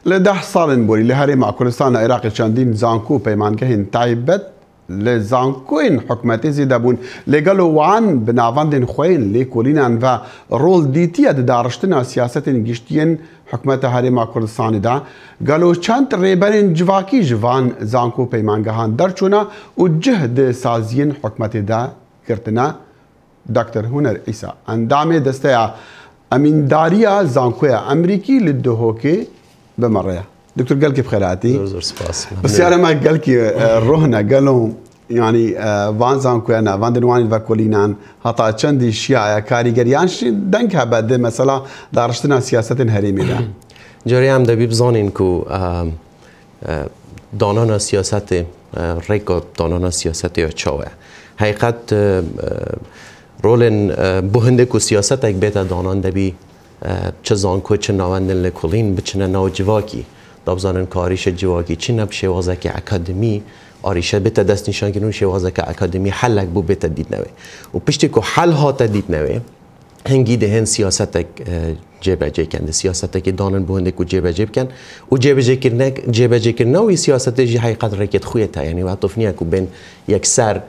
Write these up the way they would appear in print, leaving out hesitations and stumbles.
لده سال بوری لهری مع کردستان عراق چندین زانکو پیمانگه تایبت لزانکوین حکومتی زیده بون لگلو وان بناواندن خوین لیکولینان و رول دیتی دارشتن سیاست گشتین حکومت هرما کردستان دا گلو چند ریبرین جواکی جوان زانکو پیمانگهان درچونا و جهد سازین حکومت دا کرتنا دکتر هنر عیسی اندام دسته امينداريا زانكويا امريكي للدهوكي بمريا دكتور قالك بخيراتي زور سباس بس يعني ما قالك روحنا قالوا يعني فان زانكويا نا فان دنواني فاكولينان هطا چندي شيعة كاريگريان شي دنكها بعد مثلا دارشتنا سياسة هريمي دا جاري هم دبي بزانين كو دانانا سياسة ريكو دانانا سياسة يا چاوه حقیقت رولن بهنده کو سیاست اک بیت دانان دبی چه زانکو چه نواندن لکولین بچنه نو جواکی دابزانن کاریش جواکی چه نب شوازه که اکادمی آریشه بیت دست نشان کنون شوازه که اکادمی حلک بو بیت دید نوه و پشتی که حل هات دید نوه هنگی دهن سیاست اک جبه جه کنده سیاست که دانن بهنده کو جبه جب کن و جبه جه کرنوی سیاست جی حقیقت رکت خویته یعنی و طفنیه کو بین یک سر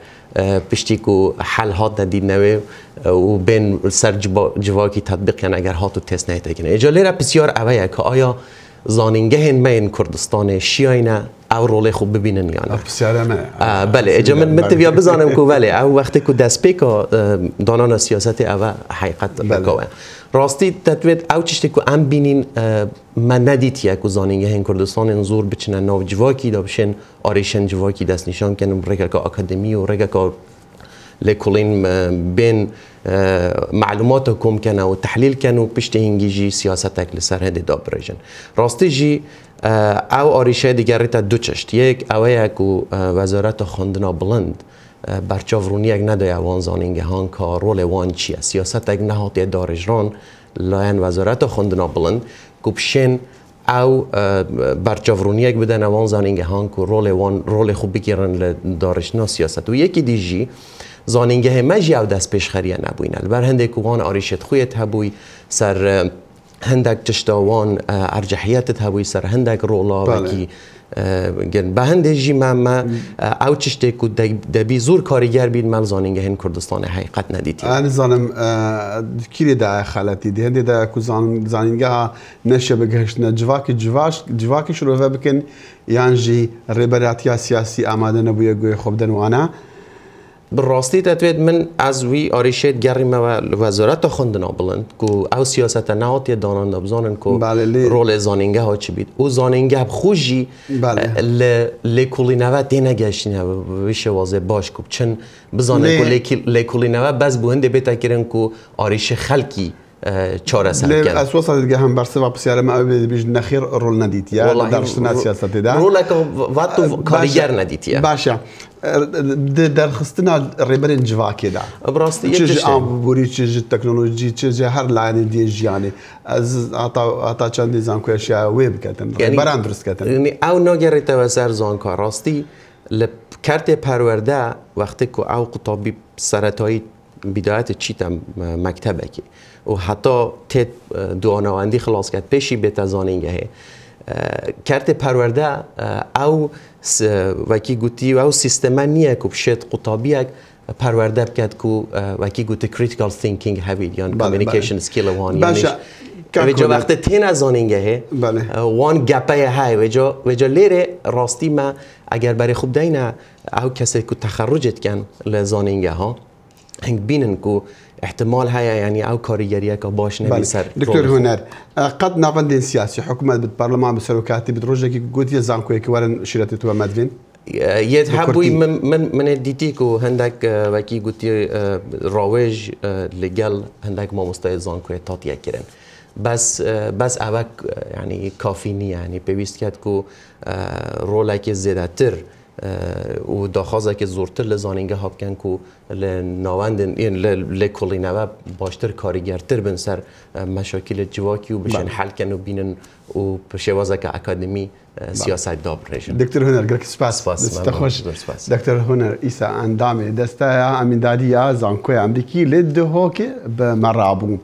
پشتی کو حل هات ندید نوه و بین سر جواکی تطبیق کن اگر هاتو تست نهیده کنه اجاله را بسیار اوه که آیا زانینگه این کردستان شیعینه او رول خوب ببینن یعنی بسیار همه بله اجا من متویا بزانم که بله او وقتی که دست پیکا دانان سیاست اوه حقیقت بکاوه راستی تطویت او چشتی که ام بینین من ندیدیه که زانینگه این کردستان انظور بچنن نو جواکی دا بشن آریشن جواکی دست نشان کنم رگه که اکادمی و رگه که لکولین بین معلومات کم کنه و تحلیل کنه و پشت هنگی جی سیاست اکل سر هنده دا برجن راستی جی او آریشه دیگری تا دو چشت یک اوه یک وزارت خواندنا بلند برچاورونی یک ندای وان زانینگه هان که رول وان چیه سیاست یک نهاتی دارجران لاین وزارت خواندنا بلند کبشن او برچاورونی یک بدن وان زانینگه هان که رول خوب بگیرن دارشنا سیاست و یکی دیجی زانینگه مجی او دست پیش خریه نبوینه بر هنده که وان آریشت خویت هبوی سر هندک تشتاوان ارجحیت هبوی سر هندک رولا وکی به هنده جی ما او چشته که دبی زور کاریگر بید مال زانینگه هن کردستان حقیقت ندیدی انا زانم کلی دا خالتی دی هنده دا که زانینگه نشه بگهشتنا جواکی شروع بکن یعنی جی ریبراتیا سیاسی آماده نبویه گوی خوب دنوانا بالراستی تتوید من از وی آریشت گریم و وزارت خوندنا بلند که او سیاست نهاتی دانان دبزانن که رول زانینگه ها چی بید او زانینگه خوشی لیکولی نوه دینه گشتینه ویشه واضح باش که چند بزانن که لیکولی نوه بس بوهنده بیتا کرن که آریش خلکی چاره سر کن از وسط دیگه هم برسه و بسیار ما بیش نخیر رول ندیدیه درشتنا سیاست ده رول که وقت کاریگر ندیدیه باشه در خستنا ریبرین جواکی ده براستی چیز آمبوری چیز تکنولوژی چیز هر لعنی دیج یعنی از عطا چندی زانکو اشیا ویب کردن بران درست کردن یعنی او نگری توسر زانکو راستی لکارت پرورده وقتی که او قطابی سرطایی بداية تشيتا مكتبك وحتى تيت دوانواندي خلاص كانت بيشي بتزانينجه هي كارت پرورده او وکی گوتی او سیستمانیه که بشت قطابیه پرورده بکد که وکی گوتی critical thinking هوید یعنی communication skill وان یعنی وجا وقت تین از زانینگه وان گپه های وجا لیره راستی ما اگر برای خوب دینه او کسی که تخرجت کن لزانینگه ها هنگ بینن که احتمال های یعنی او کاریگریه که باش نمی سر دکتر هنر قد نافندین سیاسی حکومت بد پارلمان بسروکاتی بد روزه که گوتی زانکوی که ورن شیرتی تو مدوین یه حبوی من دیتی که هندک وکی گوتی راوج لگل هندک ما مستعد زانکوی تاتیه کرن بس اوک یعنی کافی نی یعنی پیوست کرد که روله که زیده تر و داخوازه که زورتر لزانینگه ها بکن که لناوندن لکلی نوه باشتر کاریگرتر بن سر مشاکل جواکی و بشن حل کن و بینن و پشوازه که اکادمی سیاست دابر ریشن دکتر هنر گرک سپاس خوش دکتر هنر ایسا اندامه دسته امین دادی زانکوی امریکی لده ها که به مرابون